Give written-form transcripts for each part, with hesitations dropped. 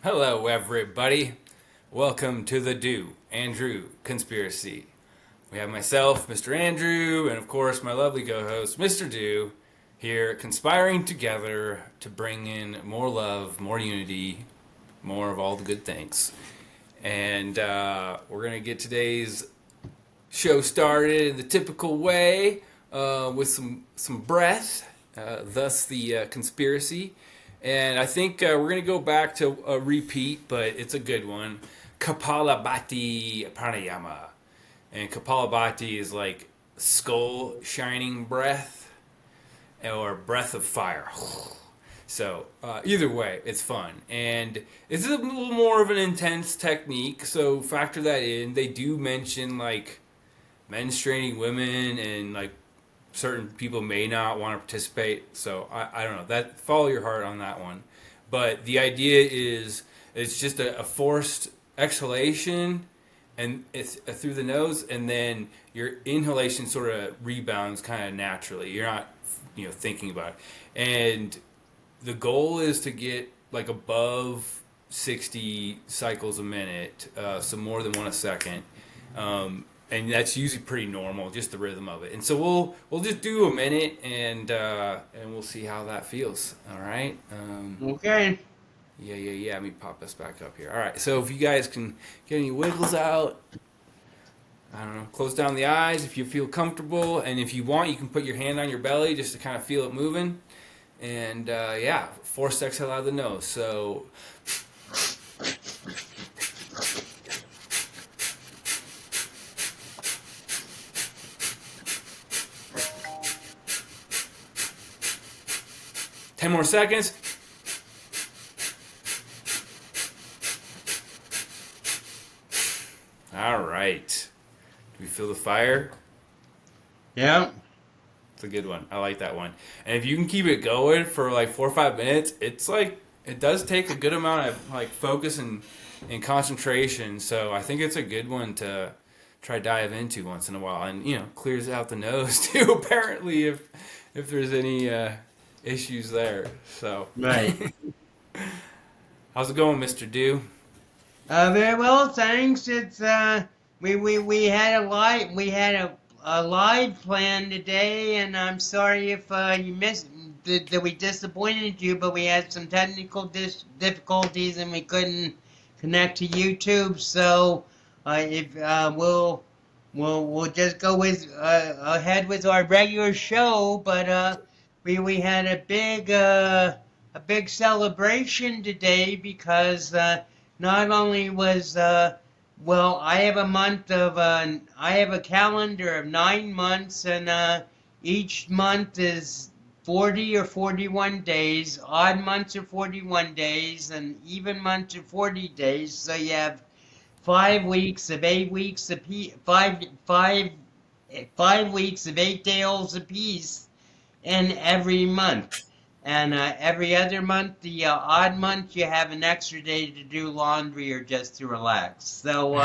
Hello, everybody. Welcome to the DewAnDrew Conspiracy. We have myself, Mr. Andrew, and of course my lovely co-host, Mr. Dew, here conspiring together to bring in more love, more unity, more of all the good things. And we're gonna get today's show started in the typical way with some breath, thus the conspiracy. And I think we're going to go back to a repeat, but it's a good one. Kapalabhati Pranayama. And Kapalabhati is like skull shining breath or breath of fire. So either way, it's fun. And it's a little more of an intense technique, so factor that in. They do mention like menstruating women and like certain people may not want to participate. So I don't know. That follow your heart on that one. But the idea is it's just a forced exhalation and it's through the nose, and then your inhalation sort of rebounds kind of naturally. You're not thinking about it. And the goal is to get like above 60 cycles a minute, so more than one a second. And that's usually pretty normal, just the rhythm of it. And so we'll just do a minute, and we'll see how that feels. All right. Okay. Yeah. Let me pop this back up here. All right. So if you guys can get any wiggles out, I don't know, close down the eyes if you feel comfortable, and if you want, you can put your hand on your belly just to kind of feel it moving. And forced exhale out of the nose. So. 10 more seconds. All right. Do we feel the fire? Yeah. It's a good one. I like that one. And if you can keep it going for like 4 or 5 minutes, it's like it does take a good amount of like focus and concentration. So I think it's a good one to try dive into once in a while, and clears out the nose too. Apparently, if there's any issues there. So Right. how's it going, Mr. Dew? Very well, thanks. It's we had a live plan today, and I'm sorry if you missed that we disappointed you, but we had some technical difficulties and we couldn't connect to YouTube. So if we'll just go with ahead with our regular show, but we had a big celebration today because not only was I have I have a calendar of 9 months, and each month is 40 or 41 days. Odd months are 41 days, and even months are 40 days. So you have 5 weeks of 8 weeks apiece, 5 weeks of 8 days apiece in every month. And every other month, the odd month, you have an extra day to do laundry or just to relax. So,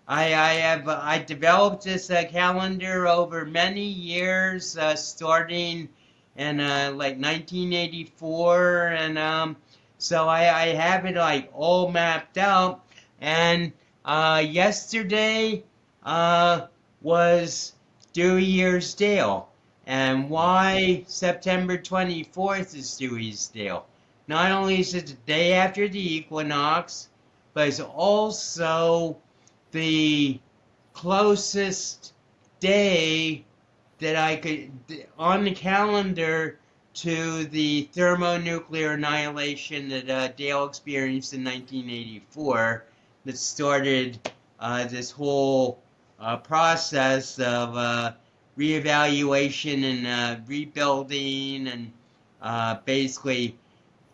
I developed this calendar over many years, starting in like 1984, and so I have it like all mapped out. And yesterday was New Day. And why September 24th is Dewey's Day? Not only is it the day after the equinox, but it's also the closest day that I could on the calendar to the thermonuclear annihilation that Dale experienced in 1984, that started this whole process of reevaluation and rebuilding and basically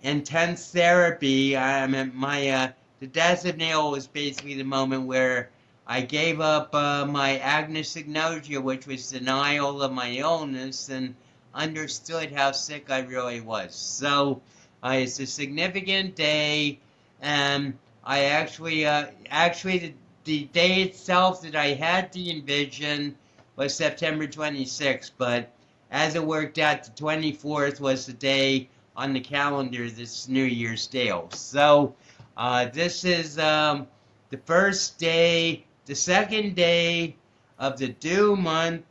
intense therapy. The death of Neil was basically the moment where I gave up my agnosognosia, which was denial of my illness, and understood how sick I really was. So it's a significant day, and I actually the day itself that I had to envision was September 26th, but as it worked out, the 24th was the day on the calendar this New Year's Dale. So this is the first day, the second day of the Dew month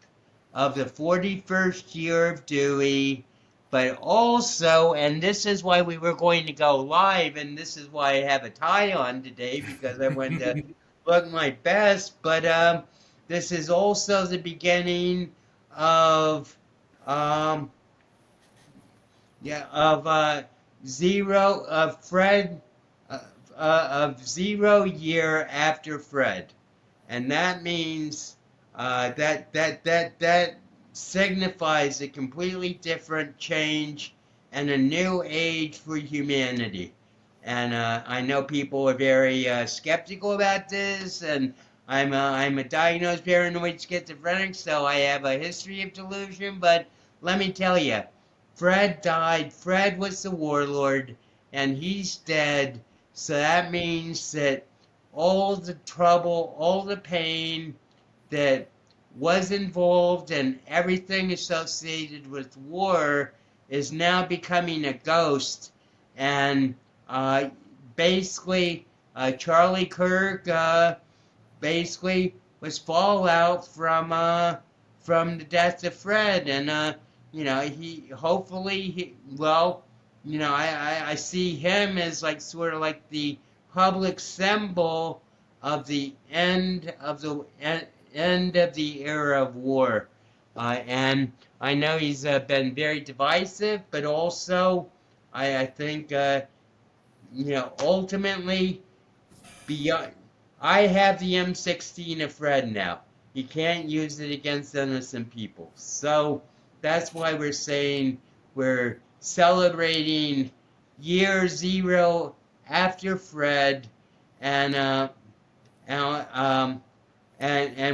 of the 41st year of Dewey. But also, and this is why we were going to go live, and this is why I have a tie on today, because I wanted to look my best. But this is also the beginning of zero of Fred of 0 year after Fred, and that means that signifies a completely different change and a new age for humanity. And I know people are very skeptical about this, and I'm a diagnosed paranoid schizophrenic, so I have a history of delusion. But let me tell you, Fred died. Fred was the warlord, and he's dead. So that means that all the trouble, all the pain that was involved and everything associated with war is now becoming a ghost. And basically, Charlie Kirk basically was fallout from the death of Fred. And he hopefully I see him as like sort of like the public symbol of the end of the era of war. And I know he's been very divisive, but also I think ultimately beyond. I have the M16 of Fred now. He can't use it against innocent people. So that's why we're saying we're celebrating year 0 after Fred, and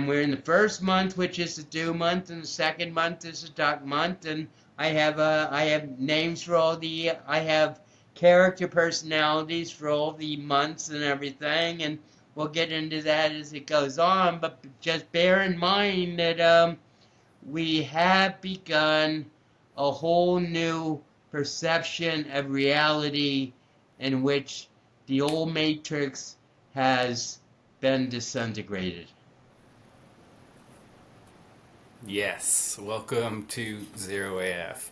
we're in the first month, which is the Dew month, and the second month is the Duck month. And I have names for I have character personalities for all the months and everything, and we'll get into that as it goes on. But just bear in mind that we have begun a whole new perception of reality in which the old matrix has been disintegrated. Yes, welcome to Zero AF.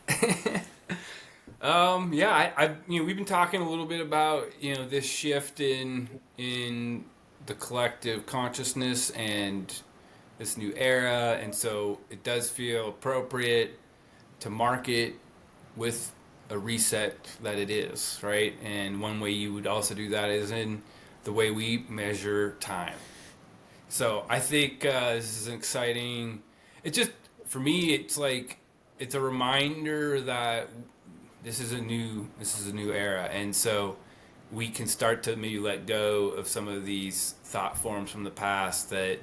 We've been talking a little bit about this shift in the collective consciousness and this new era, and so it does feel appropriate to mark it with a reset that it is, right? And one way you would also do that is in the way we measure time. So I think this is an exciting. It just, for me, it's like it's a reminder that this is a new era, and so we can start to maybe let go of some of these thought forms from the past that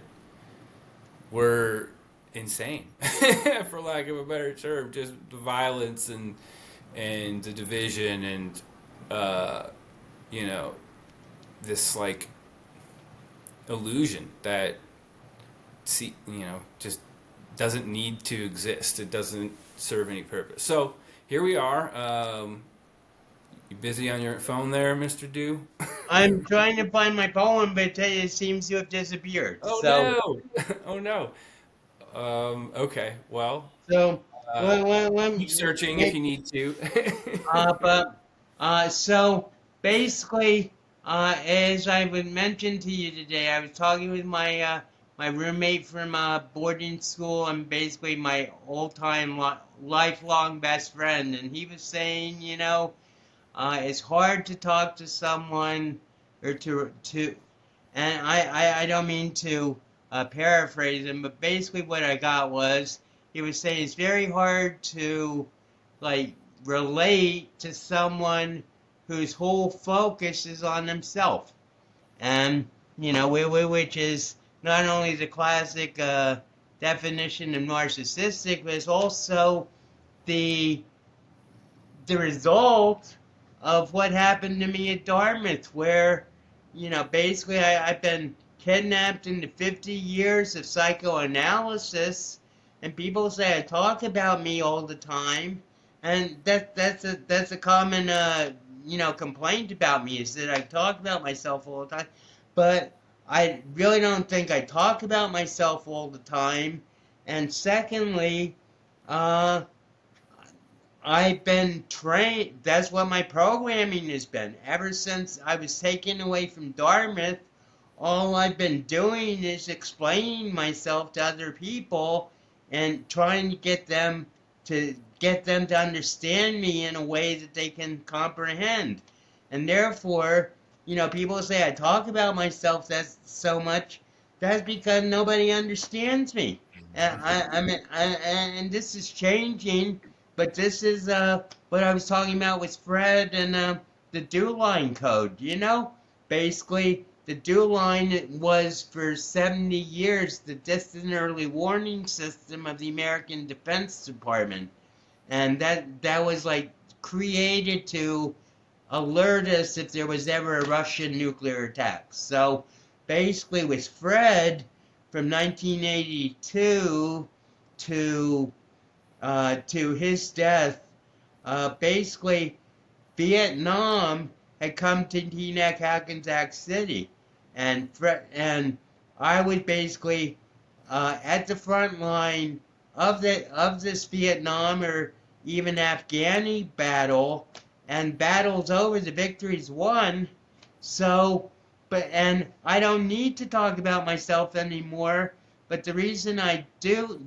were insane, for lack of a better term. Just the violence and the division and this like illusion that just doesn't need to exist. It doesn't serve any purpose. So here we are. You busy on your phone there, Mr. Dew? I'm trying to find my poem, but it seems to have disappeared. Oh So, no! Oh no! Okay. Well, so keep searching if you need to. So basically, as I would mention to you today, I was talking with my roommate from boarding school, and basically my old-time lifelong best friend, and he was saying, it's hard to talk to someone or to and I don't mean to paraphrase him, but basically what I got was he was saying it's very hard to like relate to someone whose whole focus is on himself, and which is not only the classic definition of narcissistic, but it's also the result of what happened to me at Dartmouth, where basically I've been kidnapped into 50 years of psychoanalysis, and people say I talk about me all the time, and that's a common complaint about me, is that I talk about myself all the time, but I really don't think I talk about myself all the time. And secondly, uh, I've been trained. That's what my programming has been ever since I was taken away from Dartmouth. All I've been doing is explaining myself to other people and trying to get them to understand me in a way that they can comprehend. And therefore, people say I talk about myself that's so much. That's because nobody understands me. And this is changing, but this is what I was talking about with Fred and the DEW line code. Basically, the DEW line was for 70 years the distant early warning system of the American Defense Department, and that was like created to alert us if there was ever a Russian nuclear attack. So basically, with Fred, from 1982 to his death, basically Vietnam had come to Teaneck, Hackensack City, and I was basically at the front line of this Vietnam or even Afghani battle, and battle's over, the victory's won. So, and I don't need to talk about myself anymore. But the reason I do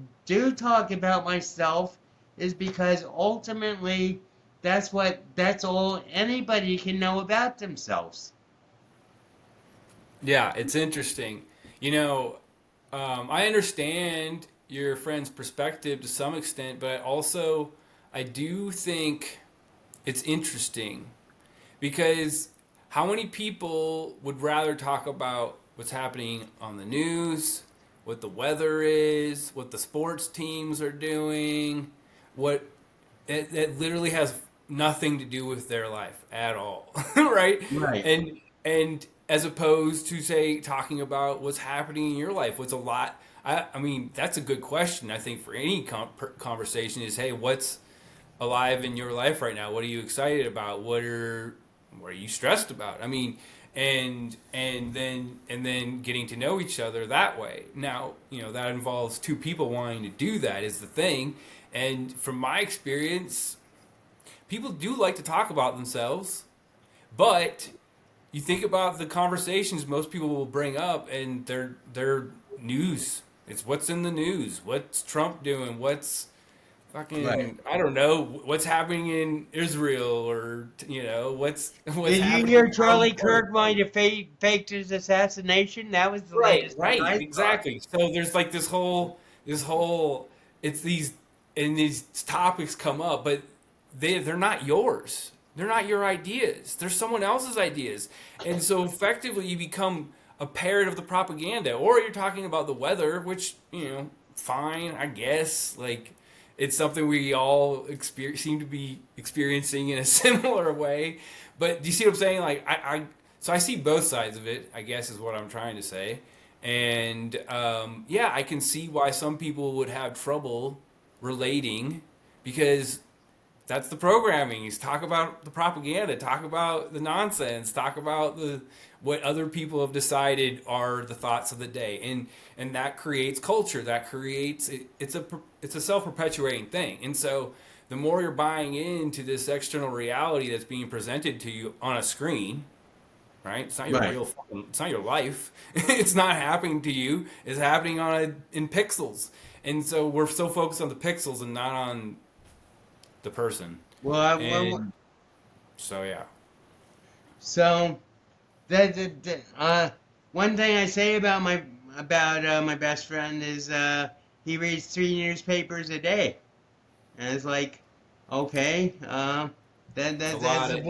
talk about myself is because ultimately that's all anybody can know about themselves. Yeah, it's interesting. You know, I understand your friend's perspective to some extent, but also I do think it's interesting because how many people would rather talk about what's happening on the news, what the weather is, what the sports teams are doing, what it literally has nothing to do with their life at all, right? Right. And as opposed to say talking about what's happening in your life, what's a lot. I mean, that's a good question. I think for any conversation is, hey, what's alive in your life right now? What are you excited about? What are you stressed about? I mean, and then getting to know each other that way. Now, that involves two people wanting to do that is the thing. And from my experience, people do like to talk about themselves, but you think about the conversations most people will bring up, and they're news. It's what's in the news. What's Trump doing? What's Right. fucking I don't know what's happening in Israel, or what's Did you happening hear around Charlie the world. Kirk might have faked his assassination? That was the Right, latest one right, I saw. exactly. So there's like this whole it's these topics come up, but they're not yours. They're not your ideas. They're someone else's ideas. And so effectively you become a parrot of the propaganda. Or you're talking about the weather, which, fine, I guess. Like it's something we all seem to be experiencing in a similar way. But do you see what I'm saying? Like so I see both sides of it, I guess is what I'm trying to say. And yeah, I can see why some people would have trouble relating because that's the programming. Is talk about the propaganda, talk about the nonsense, talk about the what other people have decided are the thoughts of the day, and that creates culture. That creates it's a self perpetuating thing. And so the more you're buying into this external reality that's being presented to you on a screen, right? It's not your Right. real. It's not your life. It's not happening to you. It's happening in pixels. And so we're so focused on the pixels and not on the person. Well, And so yeah. so one thing I say about my best friend is he reads 3 newspapers a day, and it's like, okay, It's a that's lot of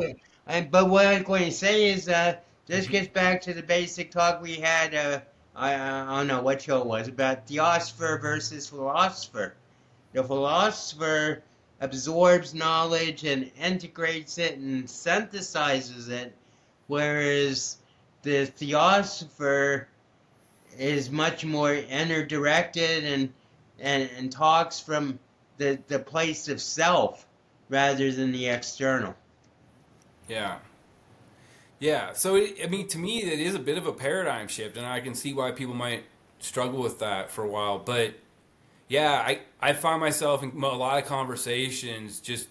but what I'm going to say is this gets back to the basic talk we had. I don't know what show it was about theosopher versus philosopher. The philosopher absorbs knowledge and integrates it and synthesizes it, whereas the theosopher is much more inner directed and talks from the place of self, rather than the external. Yeah. Yeah. So, I mean, to me, it is a bit of a paradigm shift, and I can see why people might struggle with that for a while. But yeah, I find myself in a lot of conversations just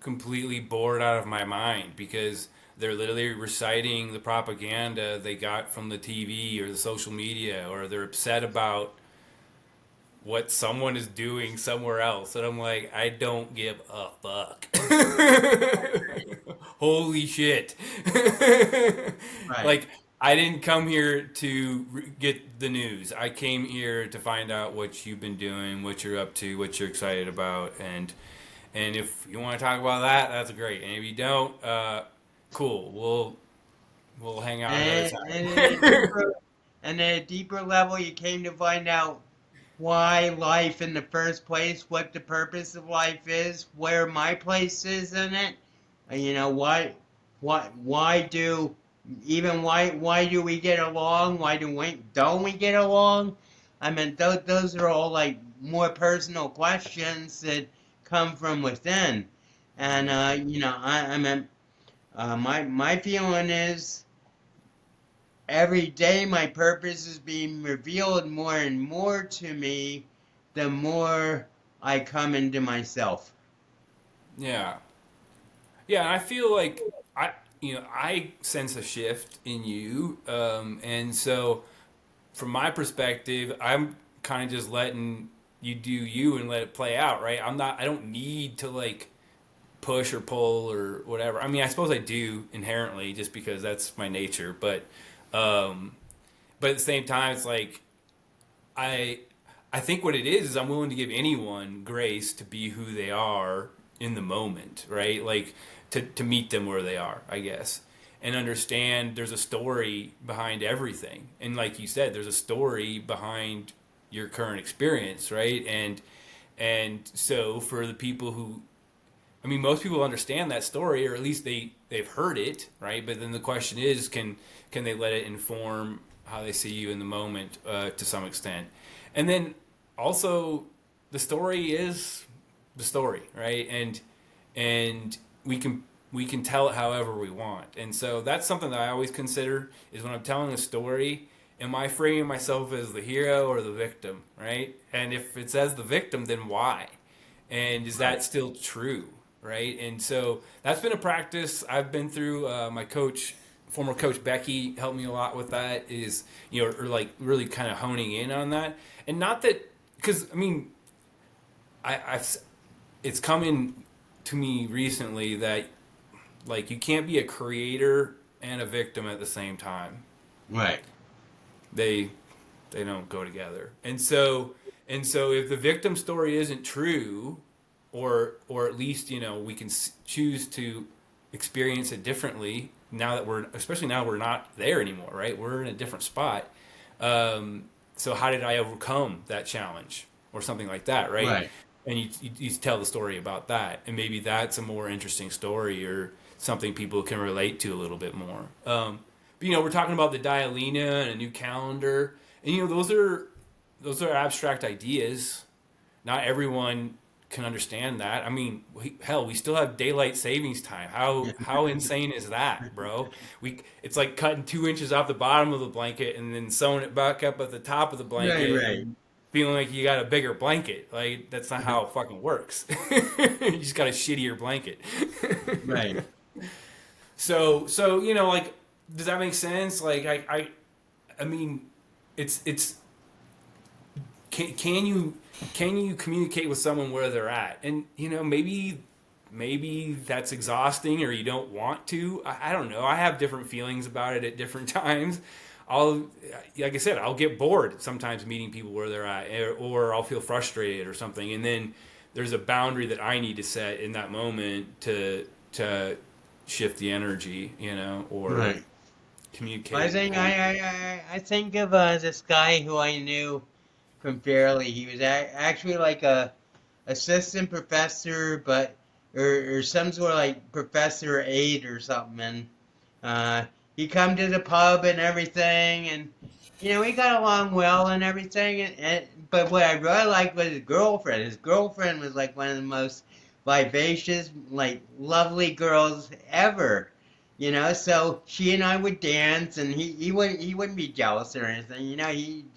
completely bored out of my mind because they're literally reciting the propaganda they got from the TV or the social media, or they're upset about what someone is doing somewhere else. And I'm like, I don't give a fuck. Holy shit. Right. Like, I didn't come here to get the news. I came here to find out what you've been doing, what you're up to, what you're excited about, and if you want to talk about that, that's great. And if you don't, cool. We'll hang out another And, time. and at a deeper and at a deeper level, you came to find out why life in the first place, what the purpose of life is, where my place is in it. You know, why do why do we get along? Why don't we get along? I mean, those are all like more personal questions that come from within. And you know, I mean, my feeling is every day my purpose is being revealed more and more to me the more I come into myself. Yeah. Yeah, and I feel like I sense a shift in you, and so from my perspective, I'm kind of just letting you do you and let it play out, right? I don't need to like push or pull or whatever. I mean, I suppose I do inherently just because that's my nature, um, but at the same time, it's like I I think what it is I'm willing to give anyone grace to be who they are in the moment, right? Like to meet them where they are, I guess. And understand there's a story behind everything. And like you said, there's a story behind your current experience, right? And so for the people who I mean most people understand that story or at least they've heard it, right? But then the question is can they let it inform how they see you in the moment to some extent? And then also the story is the story, right? And we can tell it however we want. And so that's something that I always consider is when I'm telling a story, am I framing myself as the hero or the victim, right? And if it says the victim, then why? And is that Right. still true, right? And so that's been a practice I've been through. My coach, former coach Becky, helped me a lot with that. Is or like really kind of honing in on that, and not that because I mean, I've it's coming to me recently that like you can't be a creator and a victim at the same time. Right. They they don't go together. And so if the victim story isn't true, or at least we can choose to experience it differently now that we're especially now we're not there anymore, right? We're in a different spot. So how did I overcome that challenge or something like that, right? Right. And you tell the story about that, and maybe that's a more interesting story or something people can relate to a little bit more. But we're talking about the dialina and a new calendar, and those are abstract ideas. Not everyone can understand that. I mean, hell, we still have daylight savings time. How insane is that, bro? It's like cutting 2 inches off the bottom of the blanket and then sewing it back up at the top of the Right. blanket Right. and feeling like you got a bigger blanket. Like that's not how it fucking works. You just got a shittier blanket. Right. So like, does that make sense? Like I mean, it's can you communicate with someone where they're at? And maybe that's exhausting or you don't want to. I don't know. I have different feelings about it at different times. I'll like I said, I'll get bored sometimes meeting people where they're at, or I'll feel frustrated or something. And then there's a boundary that I need to set in that moment to shift the energy, or Right. I communicate. think I think of this guy who I knew from Fairleigh. He was actually like a assistant professor, but or some sort of like professor aide or something. And uh, he come to the pub and everything, and we got along well and everything. But what I really liked was his girlfriend. His girlfriend was like one of the most vivacious, like lovely girls ever. So she and I would dance, and he wouldn't be jealous or anything.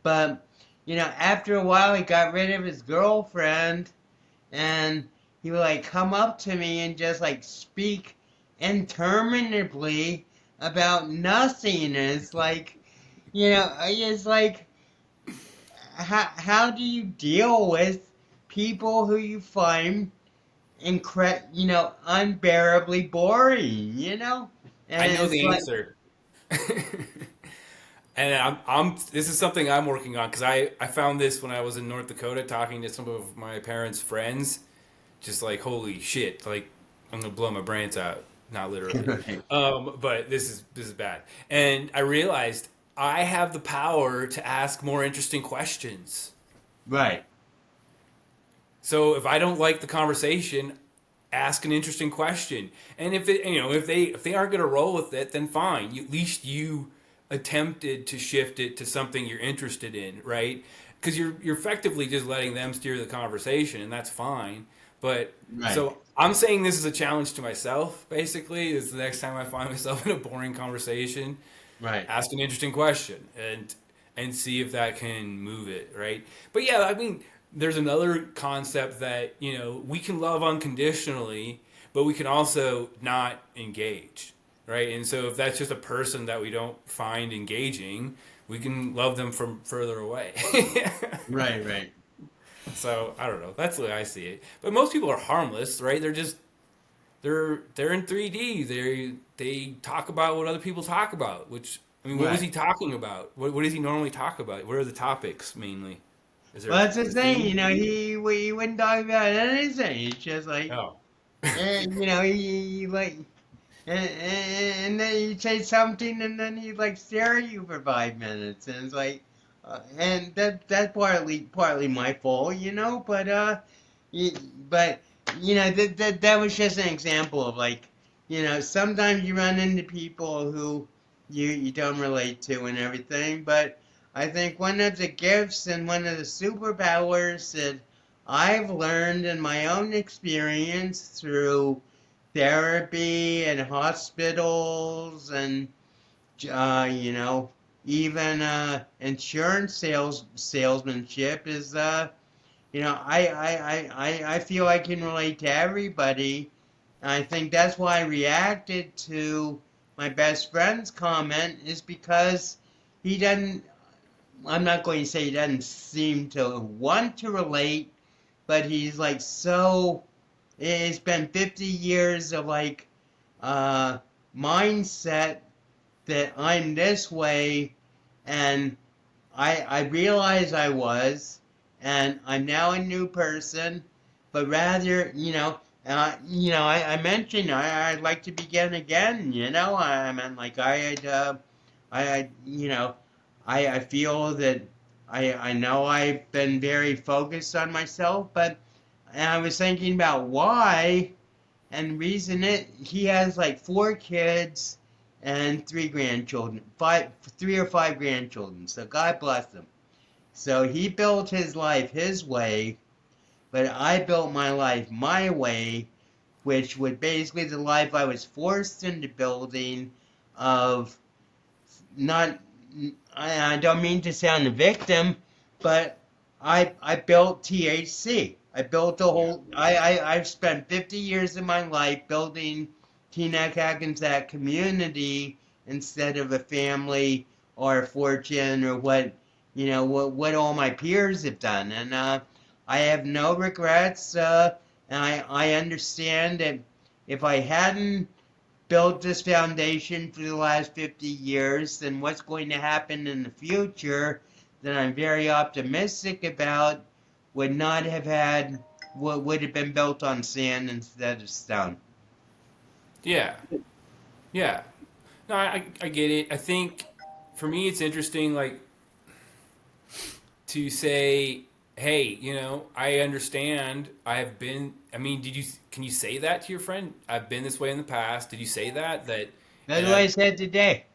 But after a while, he got rid of his girlfriend, and he would like come up to me and just like speak interminably about nothing. And it's like, it's like, how do you deal with people who you find unbearably boring, I And know it's the like, answer. And this is something I'm working on because I found this when I was in North Dakota talking to some of my parents' friends. Just like, holy shit, like, I'm going to blow my brains out. Not literally. right, But this is bad. And I realized I have the power to ask more interesting questions. right, So if I don't like the conversation, ask an interesting question. And if they aren't going to roll with it, then fine. At least you attempted to shift it to something you're interested in, right? Because you're effectively just letting them steer the conversation, and that's fine. But right, so I'm saying this is a challenge to myself. Basically, is the next time I find myself in a boring conversation, right. ask an interesting question and see if that can move it, right? But yeah, I mean, there's another concept that we can love unconditionally, but we can also not engage, right? And so if that's just a person that we don't find engaging, we can love them from further away. Right, right. So I don't know. That's the way I see it. But most people are harmless, right? They're in 3D. They talk about what other people talk about. Which, I mean, what was Right. he talking about? What does he normally talk about? What are the topics mainly? Is there Well, that's the a thing, theme? he wouldn't talk about anything. He's just like, Oh, and he like, and then you say something, and then he'd like stare at you for 5 minutes, and it's like, and that's partly my fault, but y- but that was just an example of like, sometimes you run into people who you don't relate to and everything, but I think one of the gifts and one of the superpowers that I've learned in my own experience through therapy and hospitals and you know even insurance salesmanship is I feel I can relate to everybody. And I think that's why I reacted to my best friend's comment is because he doesn't, I'm not going to say he doesn't seem to want to relate, but he's like so, it's been 50 years of like uh, mindset that I'm this way, and I realize I was, and I'm now a new person, but rather, I mentioned I'd like to begin again, I mean, like I, I feel that I know I've been very focused on myself, but and I was thinking about why, and reason he has like 4 kids and 3 grandchildren, 3 or 5 grandchildren. So God bless him. So he built his life his way, but I built my life my way, which was basically the life I was forced into building of not, I don't mean to sound a victim, but I built THC. I built a yeah. whole, I've spent 50 years of my life building Teaneck Hackensack community instead of a family or a fortune or what all my peers have done. And I have no regrets. And I understand that if I hadn't built this foundation for the last 50 years, then what's going to happen in the future that I'm very optimistic about would not have had, would have been built on sand instead of stone. Yeah. Yeah. No, I get it. I think for me it's interesting, like, to say, hey, I understand. I have been. I mean, can you say that to your friend? I've been this way in the past. Did you say that? That's And what I said today.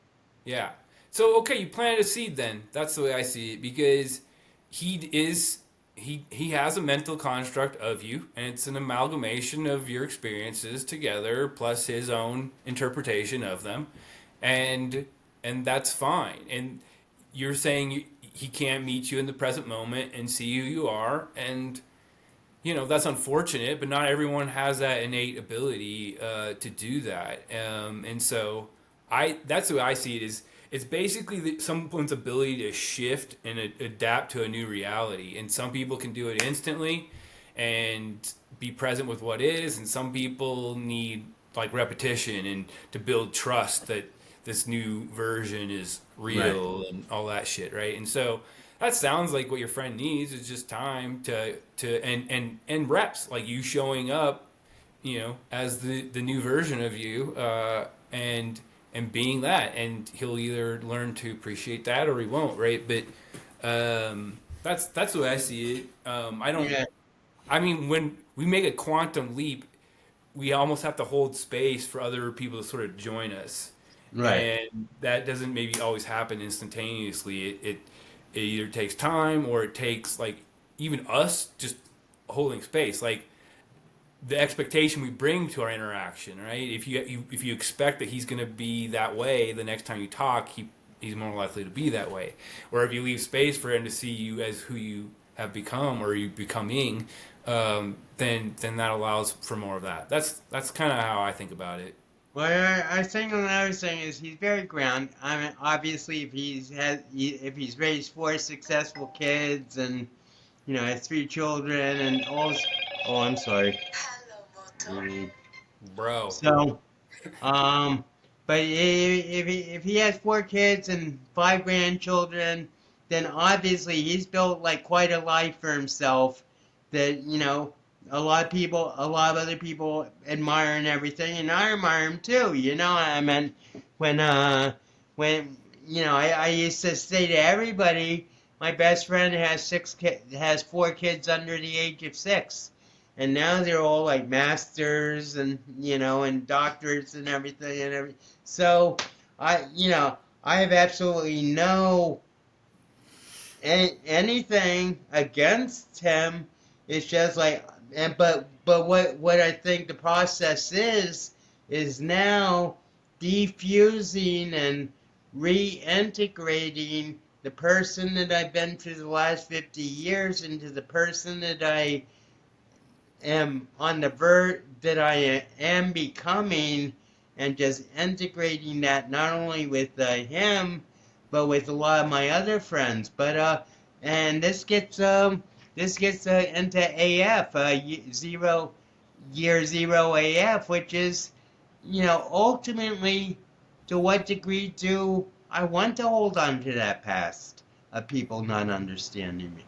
yeah. So okay, you planted a seed then. That's the way I see it because he is. he has a mental construct of you, and it's an amalgamation of your experiences together plus his own interpretation of them, and that's fine. And you're saying he can't meet you in the present moment and see who you are, and that's unfortunate, but not everyone has that innate ability to do that. And so that's the way I see it. Is it's basically someone's ability to shift and adapt to a new reality. And some people can do it instantly and be present with what is, and some people need like repetition and to build trust that this new version is real and all that shit, right? And so that sounds like what your friend needs is just time and reps, like you showing up, as the new version of you, and being that, and he'll either learn to appreciate that or he won't, right? But that's the way I see it. I don't. Yeah. I mean, when we make a quantum leap, we almost have to hold space for other people to sort of join us, Right. and that doesn't maybe always happen instantaneously. It either takes time or it takes like even us just holding space, like the expectation we bring to our interaction, right? If you expect that he's going to be that way the next time you talk, he's more likely to be that way. Or if you leave space for him to see you as who you have become or you becoming, then that allows for more of that. That's kind of how I think about it. Well, I think another thing is he's very grounded. I mean, obviously, if he's raised four successful kids and has three children and all. Oh, I'm sorry. Mm. Bro. So, um, but if he has four kids and five grandchildren, then obviously he's built like quite a life for himself. That a lot of other people admire and everything, and I admire him too. I mean, when when I used to say to everybody, my best friend has four kids under the age of 6, and now they're all like masters and doctors and everything. So I have absolutely no anything against him. It's just like, but what I think the process is now defusing and reintegrating the person that I've been for the last 50 years into the person that I am on the verge that I am becoming, and just integrating that not only with him but with a lot of my other friends. But and this gets into AF, year zero AF, which is ultimately, to what degree do I want to hold on to that past of people not understanding me?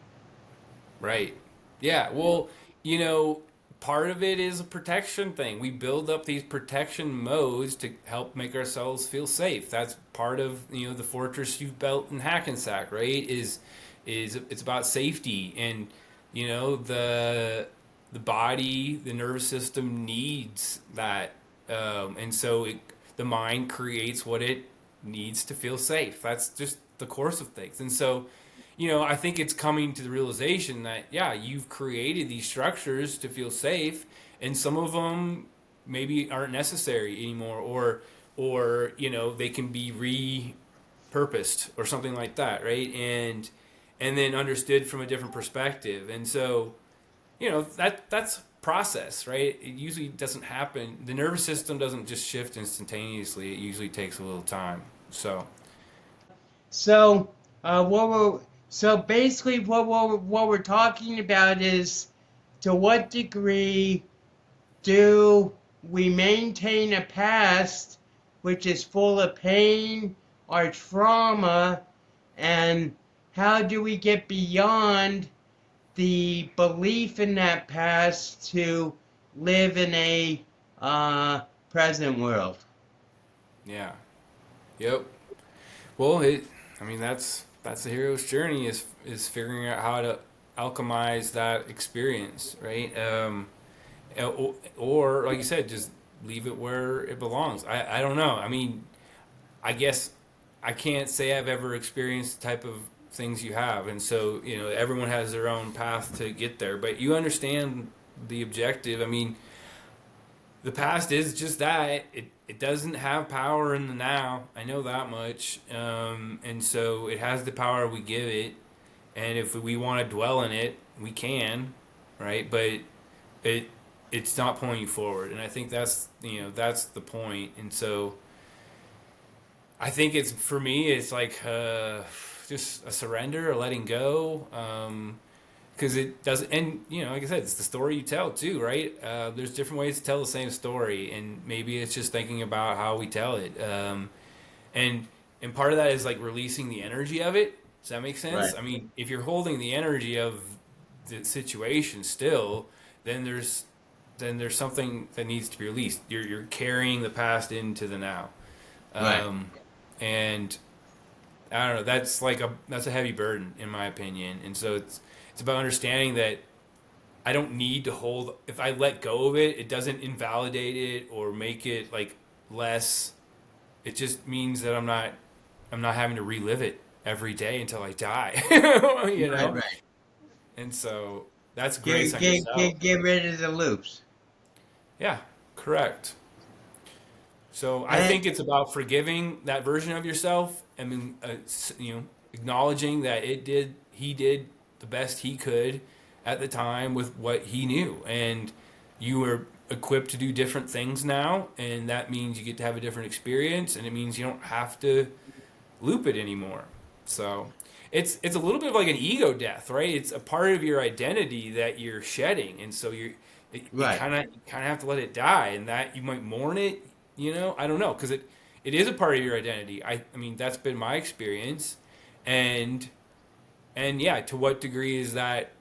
Right. Yeah. Well, part of it is a protection thing. We build up these protection modes to help make ourselves feel safe. That's part of the fortress you've built in Hackensack, right? Is it's about safety, and the body, the nervous system needs that, and so the mind creates what it needs to feel safe. That's just the course of things, and so I think it's coming to the realization that, yeah, you've created these structures to feel safe, and some of them maybe aren't necessary anymore, or they can be repurposed or something like that, right? And then understood from a different perspective. And so, that's process, right? It usually doesn't happen. The nervous system doesn't just shift instantaneously. It usually takes a little time. So, So, so basically what we're talking about is, to what degree do we maintain a past which is full of pain or trauma, and how do we get beyond the belief in that past to live in a present world? yeah. Yep. Well, I mean, that's the hero's journey, is figuring out how to alchemize that experience, right? Or like you said, just leave it where it belongs. I don't know. I mean, I guess I can't say I've ever experienced the type of things you have. And so, everyone has their own path to get there, but you understand the objective. I mean, the past is just that. It doesn't have power in the now. I know that much. And so it has the power we give it. And if we want to dwell in it, we can, right? But it's not pulling you forward. And I think that's the point. And so I think for me, it's like just a surrender, a letting go. Because it doesn't, and like I said, it's the story you tell too, right? There's different ways to tell the same story, and maybe it's just thinking about how we tell it. And part of that is like releasing the energy of it. Does that make sense? Right. I mean, if you're holding the energy of the situation still, then there's something that needs to be released. You're carrying the past into the now, Right. and I don't know. That's a heavy burden in my opinion, and so it's about understanding that I don't need to hold. If I let go of it, it doesn't invalidate it or make it like less. It just means that I'm not having to relive it every day until I die. Right. Right. And so that's grace on yourself. Get rid of the loops. Yeah, correct. So I And think it's about forgiving that version of yourself. I mean, acknowledging that he did the best he could at the time with what he knew, and you were equipped to do different things now, and that means you get to have a different experience, and it means you don't have to loop it anymore. So it's a little bit of like an ego death, right? It's a part of your identity that you're shedding, and so you right. kind of have to let it die, and that you might mourn it. I don't know, because it is a part of your identity. I mean, that's been my experience, and yeah, to what degree is that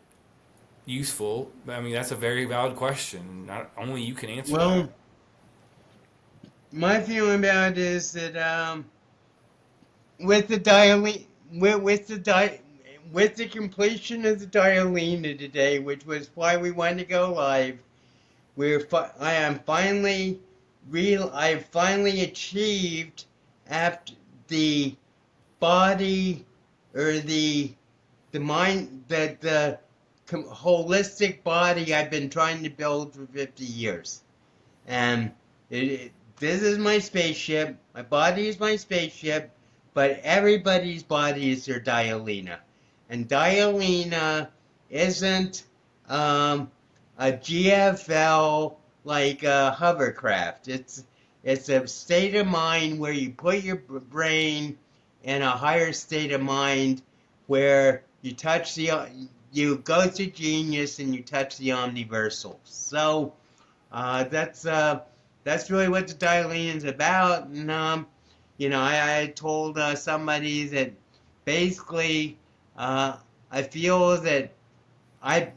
useful? I mean, that's a very valid question. Not only you can answer that. Well, my feeling about it is that with the dialing with the completion of the dialena today, which was why we wanted to go live, I am finally I've finally achieved after the body or the mind the holistic body I've been trying to build for 50 years. And this is my spaceship. My body is my spaceship, but everybody's body is their dialena. And dialena isn't a GFL like a hovercraft. It's a state of mind where you put your brain in a higher state of mind where you go to genius and you touch the omniversal. So that's really what the dialene is about. And I told somebody that basically I feel that I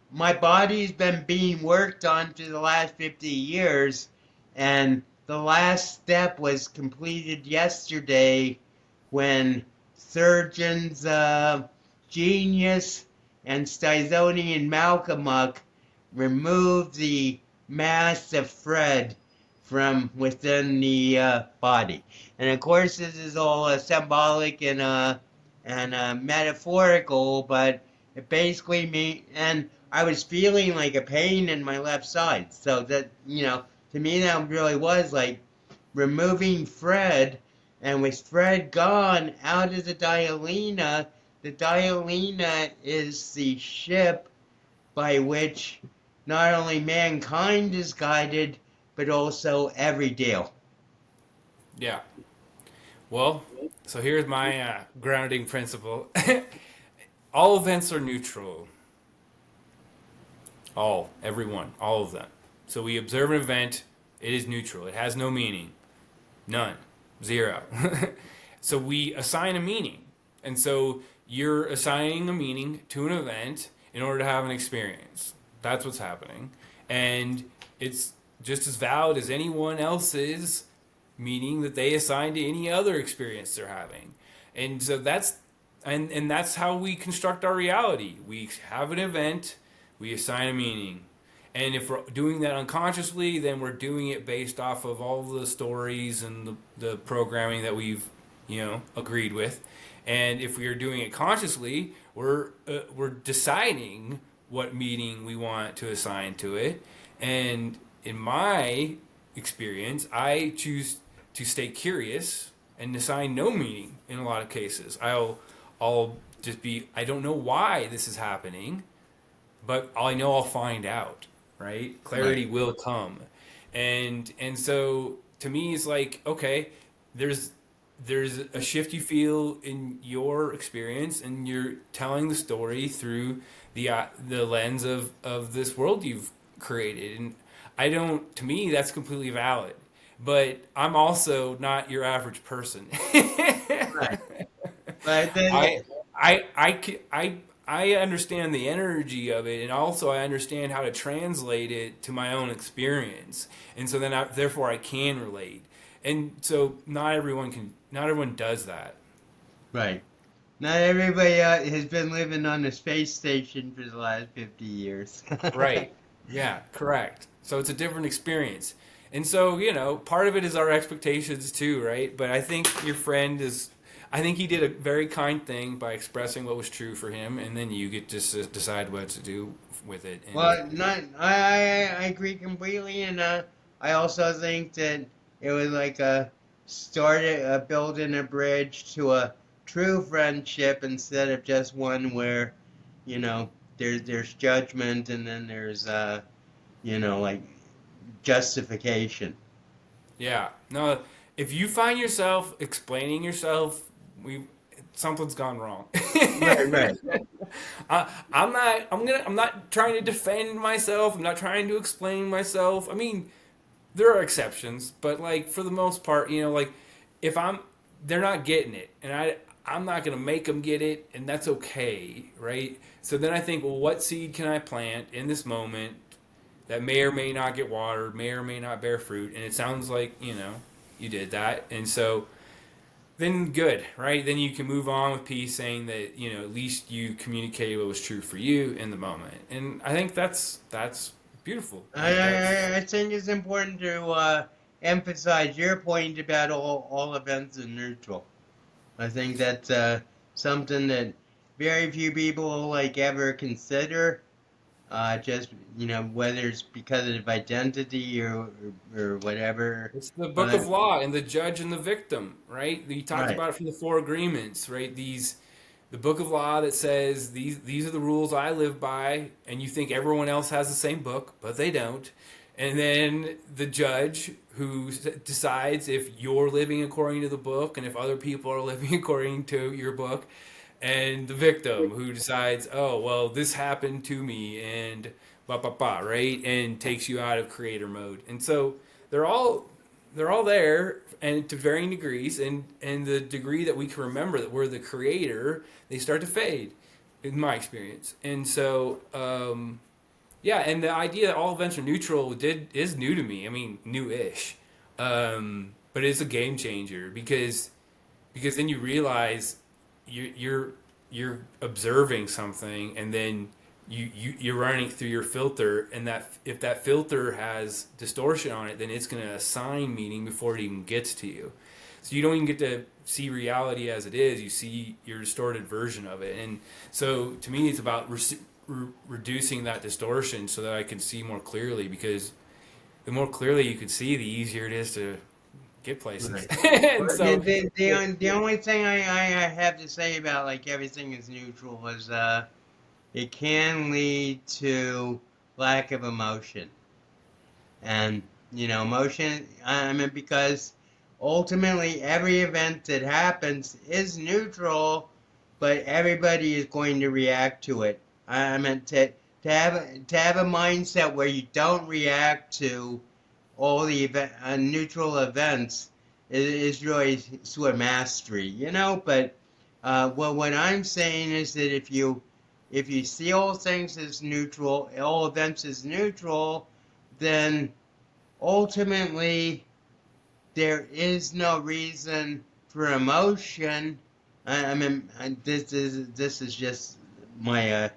my body's been being worked on for the last 50 years, and the last step was completed yesterday when surgeons Genius and Stisoni and Malcolmuck removed the mass of Fred from within the body. And of course, this is all symbolic and metaphorical, but it basically means, and I was feeling like a pain in my left side. So that, to me that really was like removing Fred, and with Fred gone out of the dialena is the ship by which not only mankind is guided, but also every deal. Yeah. Well, so here's my grounding principle. All events are neutral. Everyone, all of them. So we observe an event, it is neutral. It has no meaning. None. Zero. So we assign a meaning. And so you're assigning a meaning to an event in order to have an experience. That's what's happening. And it's just as valid as anyone else's meaning that they assign to any other experience they're having. And so that's how we construct our reality. We have an event, we assign a meaning. And if we're doing that unconsciously, then we're doing it based off of all the stories and the programming that we've, agreed with. And if we are doing it consciously, we're deciding what meaning we want to assign to it. And in my experience, I choose to stay curious and assign no meaning in a lot of cases. I'll just be, I don't know why this is happening, but I know I'll find out, right? Clarity Right. will come. And so to me it's like, okay, there's there's a shift you feel in your experience, and you're telling the story through the lens of this world you've created. And I don't, to me that's completely valid. But I'm also not your average person. Right. But then, I I understand the energy of it, and also I understand how to translate it to my own experience, and so then therefore I can relate. And so not everyone does that. right. Not everybody has been living on the space station for the last 50 years. Right. Yeah, correct. So it's a different experience. And so, part of it is our expectations too, right? But I think your friend is, I think he did a very kind thing by expressing what was true for him, and then you get to decide what to do with it. And Well, not I agree completely, and I also think that it was like a started building a bridge to a true friendship instead of just one where, you know, there's judgment and then there's like justification. yeah, no, if you find yourself explaining yourself, we something's gone wrong. Right, right, I'm not trying to defend myself. I'm not trying to explain myself. I mean, there are exceptions, but like for the most part, like if they're not getting it, and I'm not gonna make them get it, and that's okay, right? So then I think, well, what seed can I plant in this moment that may or may not get watered, may or may not bear fruit? And it sounds like you did that, and so then good, right? Then you can move on with peace, saying that at least you communicated what was true for you in the moment, and I think that's beautiful. I, Like that's I think it's important to emphasize your point about all events are neutral. I think that's something that very few people like ever consider. Just whether it's because of identity or whatever. It's the book But of law and the judge and the victim, right? You talked right, about it from the four agreements, right? The book of law that says these are the rules I live by, and you think everyone else has the same book, but they don't. And then the judge who decides if you're living according to the book and if other people are living according to your book, and the victim who decides, oh well, this happened to me, and blah blah blah, right? And takes you out of creator mode. And so they're all they're all there, and to varying degrees, and the degree that we can remember that we're the creator, they start to fade, in my experience. And so yeah, and the idea that all events are neutral is new to me. I mean, new-ish, but it's a game changer because then you realize you're observing something, and then you're running it through your filter, and that if that filter has distortion on it, then it's going to assign meaning before it even gets to you. So you don't even get to see reality as it is. You see your distorted version of it. And so to me, it's about reducing that distortion so that I can see more clearly, because the more clearly you can see, the easier it is to get places. right. And Well, so the only thing I have to say about like everything is neutral was it can lead to lack of emotion. And emotion, I mean, because ultimately every event that happens is neutral, but everybody is going to react to it. I mean, to have a mindset where you don't react to all the neutral events is really sort of mastery, But well, what I'm saying is that if you see all things as neutral, all events as neutral, then ultimately there is no reason for emotion. I mean, this is just my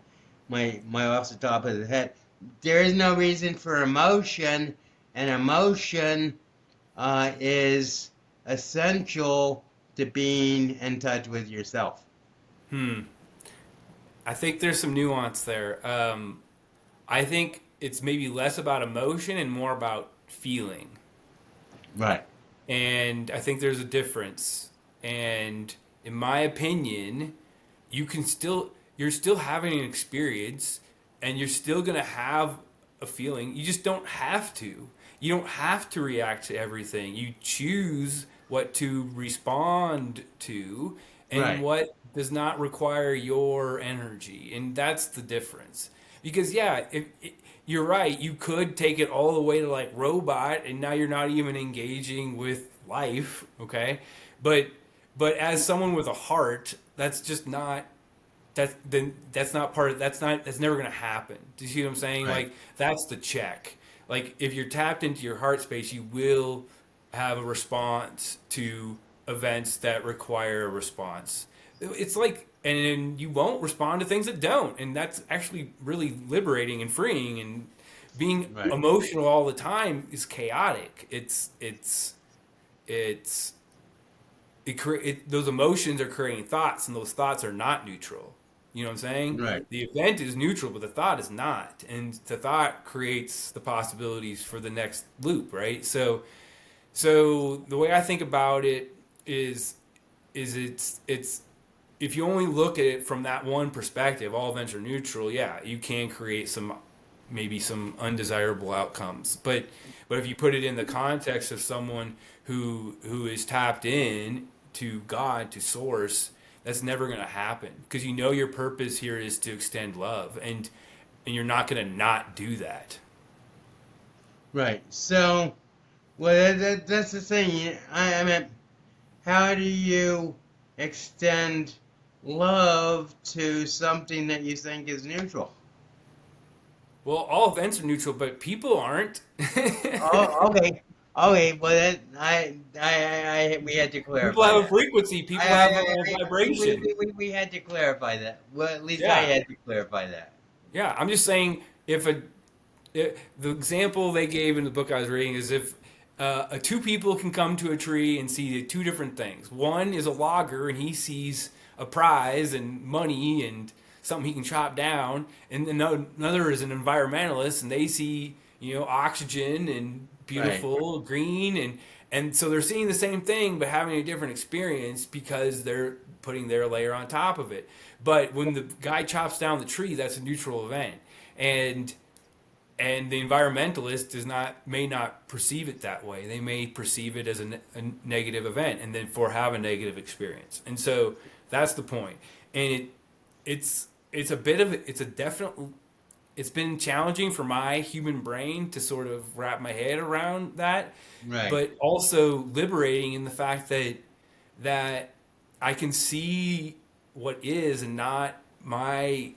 off the top of the head. There is no reason for emotion, and emotion is essential to being in touch with yourself. I think there's some nuance there. I think it's maybe less about emotion and more about feeling. Right. And I think there's a difference. And in my opinion, you're still having an experience and you're still going to have a feeling. You just don't have to. You don't have to react to everything. You choose what to respond to and Right. what does not require your energy. And that's the difference. Because, yeah, you're right. You could take it all the way to like robot, and now you're not even engaging with life, okay? But as someone with a heart, that's just not that's not part of that's never going to happen. Do you see what I'm saying? Right. Like that's the check. Like if you're tapped into your heart space, you will have a response to events that require a response. It's like and then you won't respond to things that don't, and that's actually really liberating and freeing. And being Right. emotional all the time is chaotic. It's those emotions are creating thoughts, and those thoughts are not neutral. You know what I'm saying? Right. The event is neutral, but the thought is not, and the thought creates the possibilities for the next loop, right? So the way I think about it is it's if you only look at it from that one perspective, all events are neutral. Yeah, you can create maybe some undesirable outcomes, but if you put it in the context of someone who is tapped in to God, to source, that's never going to happen because you know your purpose here is to extend love, and you're not going to not do that. Right. So, well, that's the thing. I mean, how do you extend love to something that you think is neutral? Well, all events are neutral, but people aren't. Oh, okay. Okay, well, we had to People clarify have a that. frequency. People have a vibration. We had to clarify that. Well, at least I Yeah, had to clarify that. yeah. I'm just saying the example they gave in the book I was reading is if two people can come to a tree and see two different things. One is a logger and he sees a prize and money and something he can chop down, and another is an environmentalist and they see oxygen and Right. beautiful green, and so they're seeing the same thing but having a different experience because they're putting their layer on top of it. But when the guy chops down the tree, that's a neutral event, and the environmentalist may not perceive it that way. They may perceive it as a negative event, and then have a negative experience. And so that's the point. And it's a definite. It's been challenging for my human brain to sort of wrap my head around that, Right. but also liberating in the fact that I can see what is and not my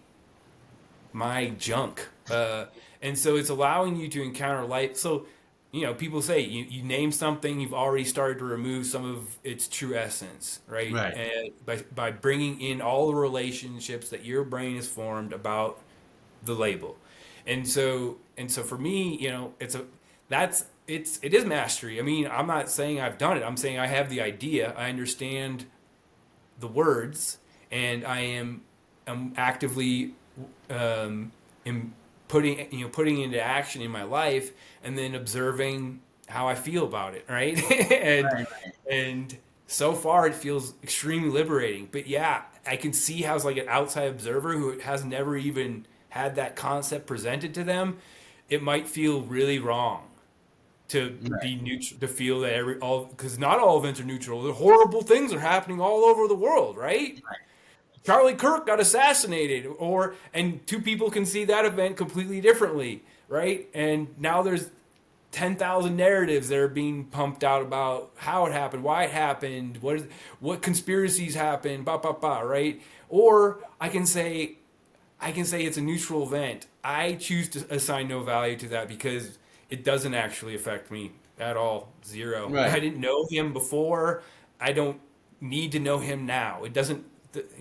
junk. And so it's allowing you to encounter life. So, people say you name something, you've already started to remove some of its true essence, right? Right. And by bringing in all the relationships that your brain has formed about the label. And so for me, it is mastery. I mean, I'm not saying I've done it. I'm saying I have the idea. I understand the words, and I'm actively putting into action in my life, and then observing how I feel about it, right? and Right. and so far it feels extremely liberating. But yeah, I can see how as like an outside observer who has never even had that concept presented to them, it might feel really wrong to Right. be neutral, to feel that because not all events are neutral. The horrible things are happening all over the world, right? Charlie Kirk got assassinated, and two people can see that event completely differently, right? And now there's 10,000 narratives that are being pumped out about how it happened, why it happened, what conspiracies happened, right? Or I can say it's a neutral event. I choose to assign no value to that because it doesn't actually affect me at all. Zero. I Right. didn't know him before. I don't need to know him now. It doesn't,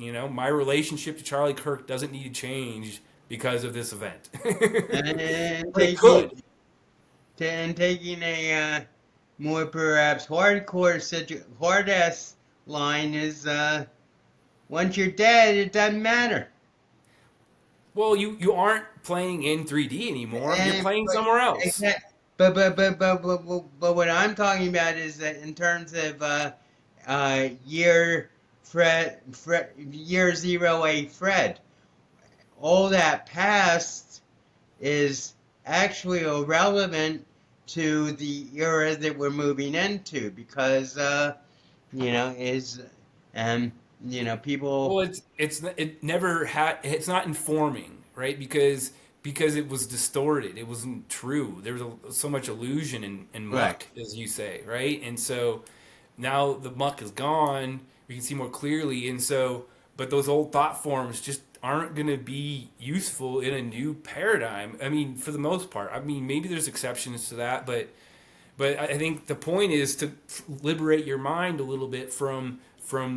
my relationship to Charlie Kirk doesn't need to change because of this event. And But it could. taking a more perhaps hard ass line is once you're dead, it doesn't matter. Well, you aren't playing in 3D anymore. You're And playing somewhere else. exact, but what I'm talking about is that in terms of year year zero a Fred, all that past is actually irrelevant to the era that we're moving into because is um people. Well, it never had. It's not informing, right? Because it was distorted. It wasn't true. There was so much illusion and Right. muck, as you say, right? And so now the muck is gone. We can see more clearly, and so but those old thought forms just aren't going to be useful in a new paradigm. I mean, for the most part. I mean, maybe there's exceptions to that, but I think the point is to liberate your mind a little bit from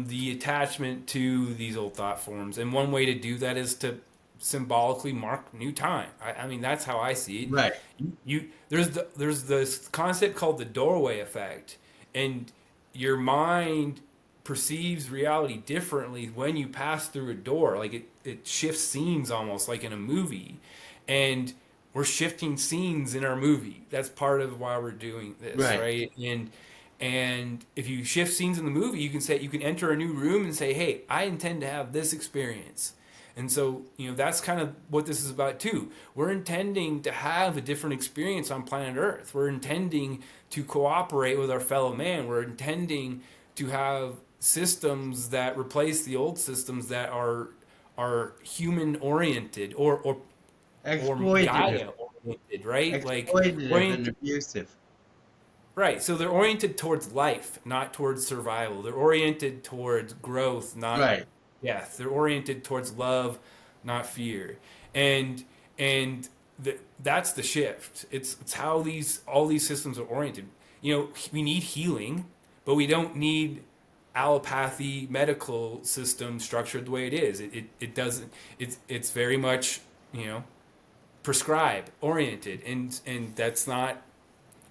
the attachment to these old thought forms. And one way to do that is to symbolically mark new time. I mean, that's how I see it. Right. There's this concept called the doorway effect, and your mind perceives reality differently when you pass through a door. Like it shifts scenes almost like in a movie, and we're shifting scenes in our movie. That's part of why we're doing this, Right. right? And if you shift scenes in the movie, you can enter a new room and say, "Hey, I intend to have this experience." And so, that's kind of what this is about too. We're intending to have a different experience on planet Earth. We're intending to cooperate with our fellow man. We're intending to have systems that replace the old systems that are human oriented or Exploitative. Gaia oriented, right? Like Exploitative and oriented, abusive. right? So they're oriented towards life, not towards survival. They're oriented towards growth, not Right. death. They're oriented towards love, not fear. And and that's the shift. It's how all these systems are oriented. We need healing, but we don't need allopathy medical system structured the way it is. It doesn't. It's very much prescribe oriented, and that's not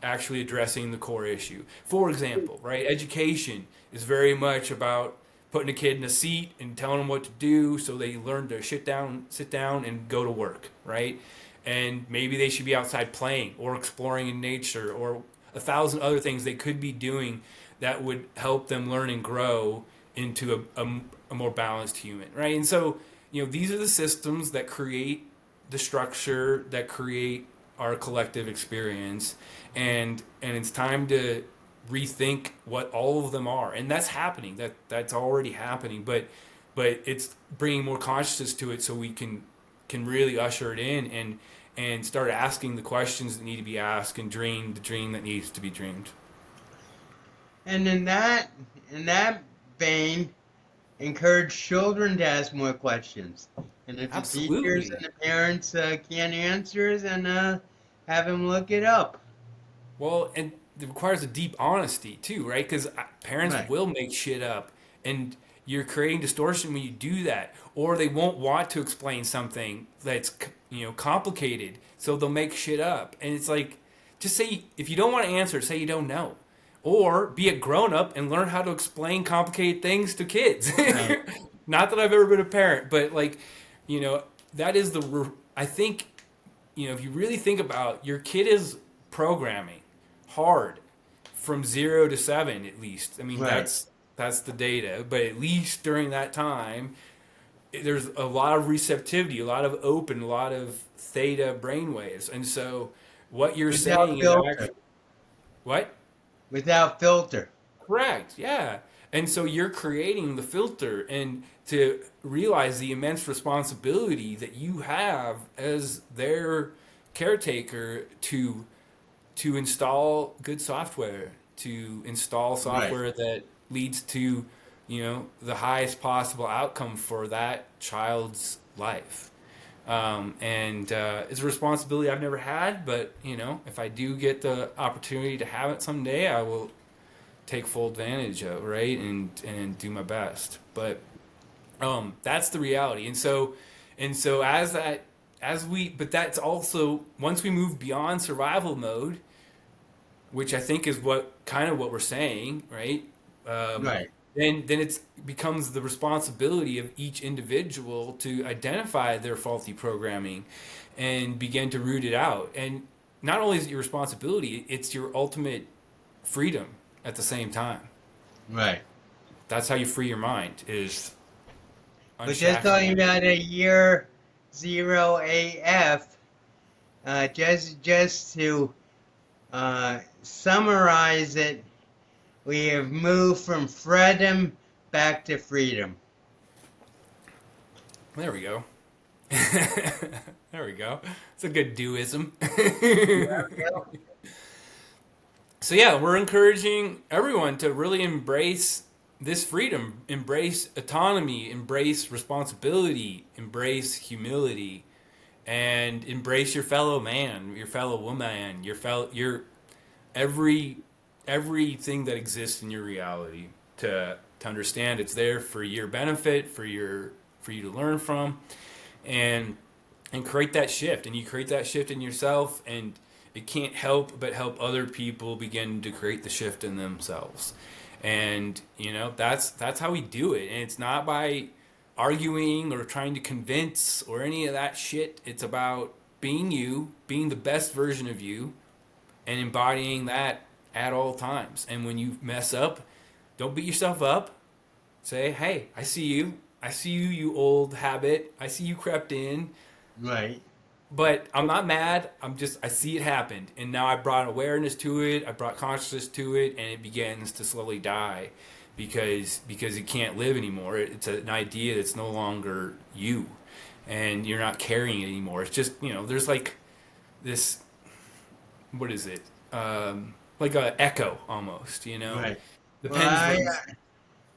actually addressing the core issue. For example, right, education is very much about putting a kid in a seat and telling them what to do so they learn to sit down and go to work, right? And maybe they should be outside playing or exploring in nature or a thousand other things they could be doing that would help them learn and grow into a more balanced human, right? And so, these are the systems that create the structure that create our collective experience, and it's time to rethink what all of them are, and that's happening. That's already happening, but it's bringing more consciousness to it so we can really usher it in and start asking the questions that need to be asked and dream the dream that needs to be dreamed. And in that vein, encourage children to ask more questions. And if the teachers Absolutely. and the parents can't answer, then have them look it up. Well, and it requires a deep honesty too, right? Because parents Right. will make shit up, and you're creating distortion when you do that, or they won't want to explain something that's complicated, so they'll make shit up, and it's like, just say if you don't want to answer, say you don't know, or be a grown up and learn how to explain complicated things to kids. Right. Not that I've ever been a parent, but like, that is I think, if you really think about your kid is programming hard from 0 to 7 at least. I mean, Right. that's the data, but at least during that time, there's a lot of receptivity, a lot of open, a lot of theta brainwaves, and so what you're Without saying is filter. actually what. Without filter. Correct. Yeah. And so you're creating the filter, and to realize the immense responsibility that you have as their caretaker to install good software, to install Right. software that leads to, the highest possible outcome for that child's life. And it's a responsibility I've never had, but if I do get the opportunity to have it someday, I will take full advantage of, right, and do my best. But that's the reality. And so but that's also once we move beyond survival mode, which I think is what we're saying, right? Right. then it becomes the responsibility of each individual to identify their faulty programming and begin to root it out. And not only is it your responsibility, it's your ultimate freedom at the same time. Right. That's how you free your mind, is We're just talking unshackling. about a year zero AF. Just to summarize it, we have moved from freedom back to freedom. There we go. There we go. It's a good doism. So yeah, we're encouraging everyone to really embrace this freedom, embrace autonomy, embrace responsibility, embrace humility, and embrace your fellow man, your fellow woman, your every everything that exists in your reality, to understand it's there for your benefit, for you to learn from, and create that shift. And you create that shift in yourself, and it can't help but help other people begin to create the shift in themselves. And that's how we do it. And it's not by arguing or trying to convince or any of that shit. It's about being you, being the best version of you, and embodying that at all times. And when you mess up, don't beat yourself up. Say, hey, I see you. I see you, you old habit. I see you crept in. Right. But I'm not mad. I see it happened. And now I brought awareness to it. I brought consciousness to it. And it begins to slowly die because it can't live anymore. It's an idea that's no longer you. And you're not carrying it anymore. It's just, there's like this, what is it? Like a echo almost, Right. The Well, I pendulums.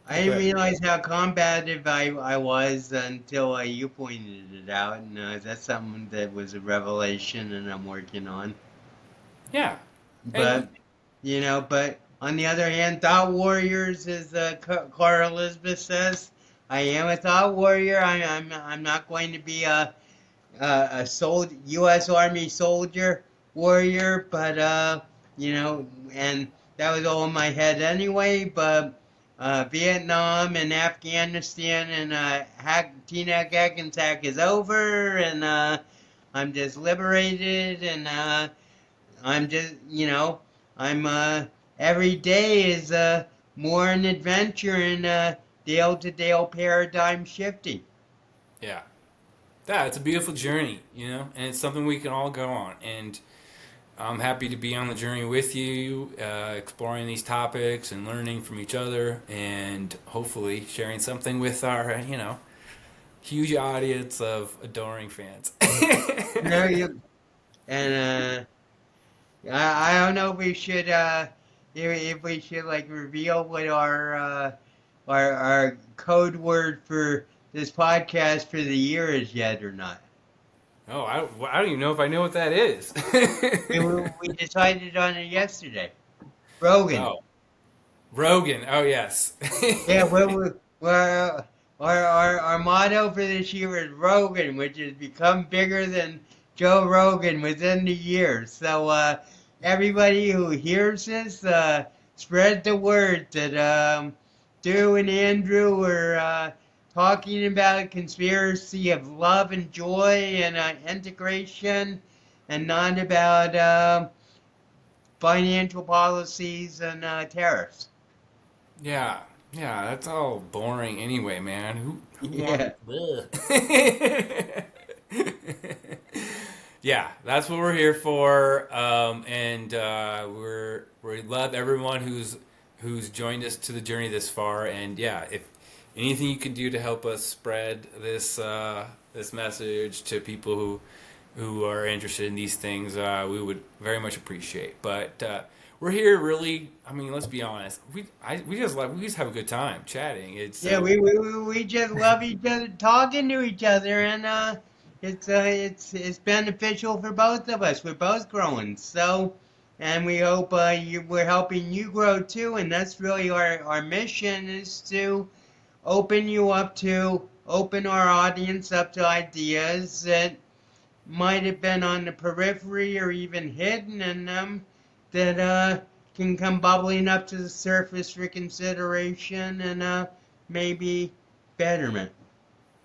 I didn't Okay. realize how combative I was until you pointed it out, and that's something that was a revelation, and I'm working on. Yeah. And But but on the other hand, thought warriors, as Clara Elizabeth says, I am a thought warrior. I'm not going to be a U.S. Army soldier warrior, but and that was all in my head anyway. But Vietnam and Afghanistan and Teaneck Hackensack is over, and I'm just liberated, and I'm just I'm every day is more an adventure and Dale to Dale paradigm shifting. yeah. Yeah, it's a beautiful journey, and it's something we can all go on. And I'm happy to be on the journey with you, exploring these topics and learning from each other, and hopefully sharing something with our, huge audience of adoring fans. You and I don't know if we should if we should like reveal what our code word for this podcast for the year is yet or not. Oh, I don't even know if I know what that is. We decided on it yesterday. Rogan. Oh, Rogan. Oh, yes. Yeah, our motto for this year is Rogan, which has become bigger than Joe Rogan within the year. So everybody who hears this, spread the word that Dew and Andrew are talking about a conspiracy of love and joy and integration, and not about financial policies and tariffs. Yeah, yeah, that's all boring anyway, man. Who Yeah. wants? Yeah, that's what we're here for, and we love everyone who's joined us to the journey this far. And yeah, if anything you can do to help us spread this message to people who are interested in these things, we would very much appreciate. But we're here really. I mean, let's be honest. We just have a good time chatting. It's Yeah, we just love each other, talking to each other, and it's beneficial for both of us. We're both growing, so, and we hope we're helping you grow too. And that's really our mission, is to open our audience up to ideas that might have been on the periphery or even hidden in them, that can come bubbling up to the surface for consideration and maybe betterment,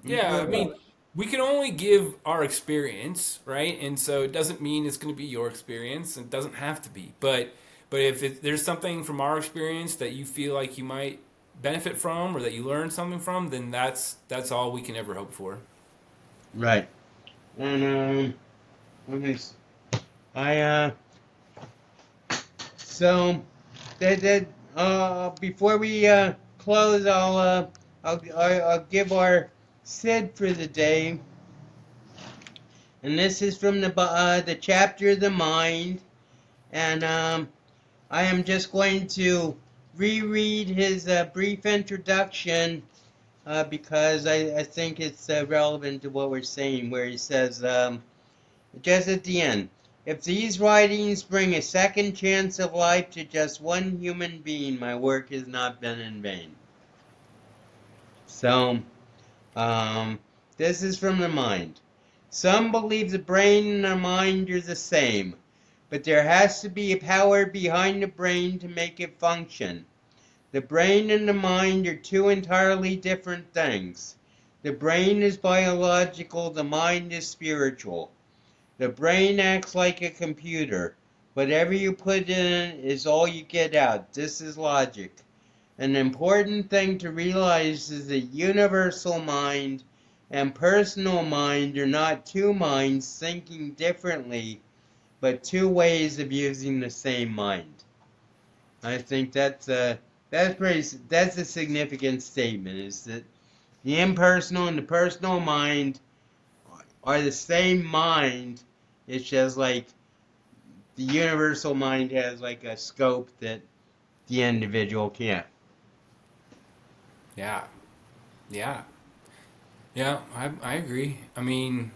Yeah, I improvement. mean, we can only give our experience, right? And so it doesn't mean it's going to be your experience. It doesn't have to be. But if there's something from our experience that you feel like you might benefit from or that you learn something from, then that's all we can ever hope for. Right. And let me. I so that before we close, I'll give our Sid for the day, and this is from the chapter the mind, and I am just going to reread his brief introduction because I think it's relevant to what we're saying, where he says, just at the end, if these writings bring a second chance of life to just one human being, my work has not been in vain. So, um, this is from the mind. Some believe the brain and the mind are the same, but there has to be a power behind the brain to make it function. The brain and the mind are two entirely different things. The brain is biological, the mind is spiritual. The brain acts like a computer. Whatever you put in is all you get out. This is logic. An important thing to realize is that universal mind and personal mind are not two minds thinking differently, but two ways of using the same mind. I think that's a significant statement. Is that the impersonal and the personal mind are the same mind? It's just like the universal mind has like a scope that the individual can't. Yeah. Yeah. Yeah, I agree. I mean,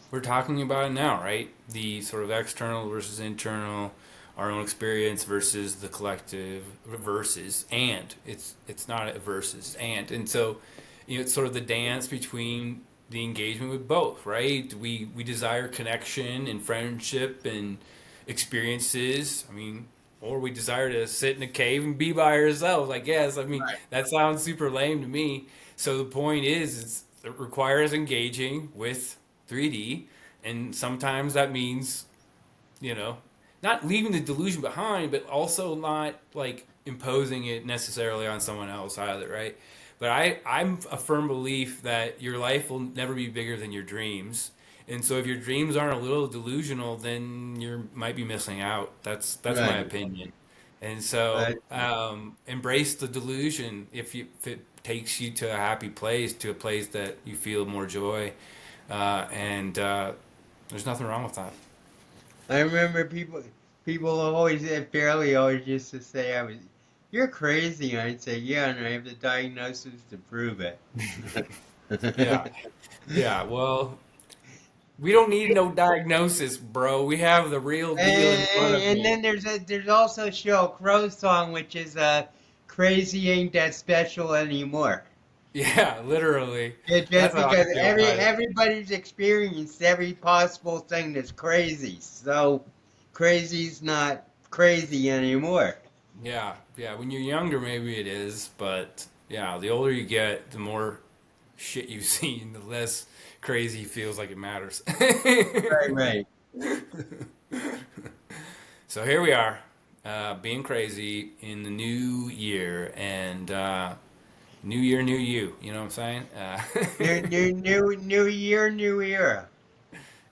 we're talking about it now, right? The sort of external versus internal, our own experience versus the collective versus and it's not a versus and so it's sort of the dance between the engagement with both, right? We desire connection and friendship and experiences. I mean, or we desire to sit in a cave and be by ourselves. I guess. I mean, Right. that sounds super lame to me. So the point is, it requires engaging with 3D, and sometimes that means, you know, not leaving the delusion behind, but also not like imposing it necessarily on someone else either, right? But I'm a firm belief that your life will never be bigger than your dreams. And so if your dreams aren't a little delusional, then you might be missing out. That's my Right. opinion. And so But embrace the delusion if it takes you to a happy place, to a place that you feel more joy, and there's nothing wrong with that. I remember people always barely always used to say you're crazy. And I'd say, yeah, and I have the diagnosis to prove it. Yeah, yeah. Well, we don't need no diagnosis, bro. We have the real deal in front of And me. then there's also Sheryl Crow's song, which is "Crazy Ain't That Special Anymore." Yeah, literally. It's That's just how I because feel about it. everybody's experienced every possible thing that's crazy, so crazy's not crazy anymore. Yeah, yeah. When you're younger, maybe it is, but yeah, the older you get, the more shit you've seen, the less crazy feels like it matters. Right, right. So here we are, being crazy in the new year, and new year, new you. You know what I'm saying? New year, new era.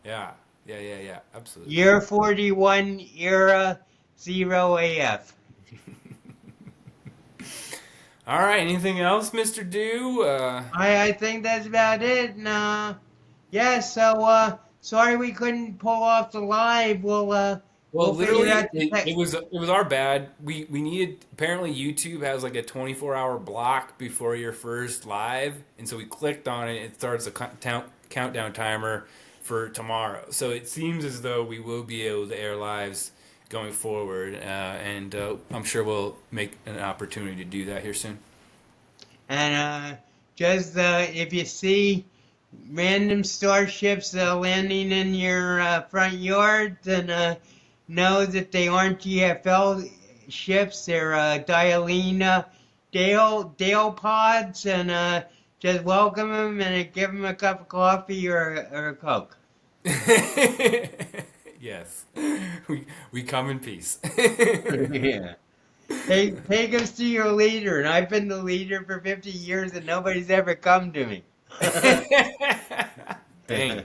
Yeah, yeah, yeah, yeah. Absolutely. Year 41, era 0 AF. All right. Anything else, Mister Do? I think that's about it. And, yeah, so, sorry we couldn't pull off the live. Well, We'll figure literally, out the tech. it was our bad. We needed, apparently YouTube has like a 24-hour block before your first live, and so we clicked on it. It starts a countdown timer for tomorrow. So it seems as though we will be able to air lives going forward, and I'm sure we'll make an opportunity to do that here soon. And, just, if you see random starships landing in your front yard, then know that they aren't ships. They're Dialina Dale pods, and just welcome them and give them a cup of coffee or a Coke. Yes, we come in peace. Yeah. Take us to your leader, and I've been the leader for 50 years, and nobody's ever come to me. Dang.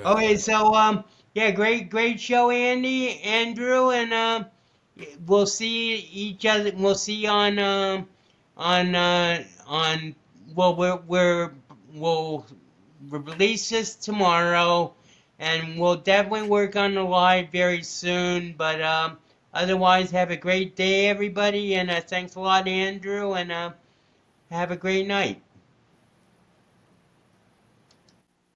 Okay, so yeah, great show, Andrew, and we'll see each other. We'll see you on. Well, we'll release this tomorrow, and we'll definitely work on the live very soon. But otherwise, have a great day, everybody, and thanks a lot, Andrew, and have a great night.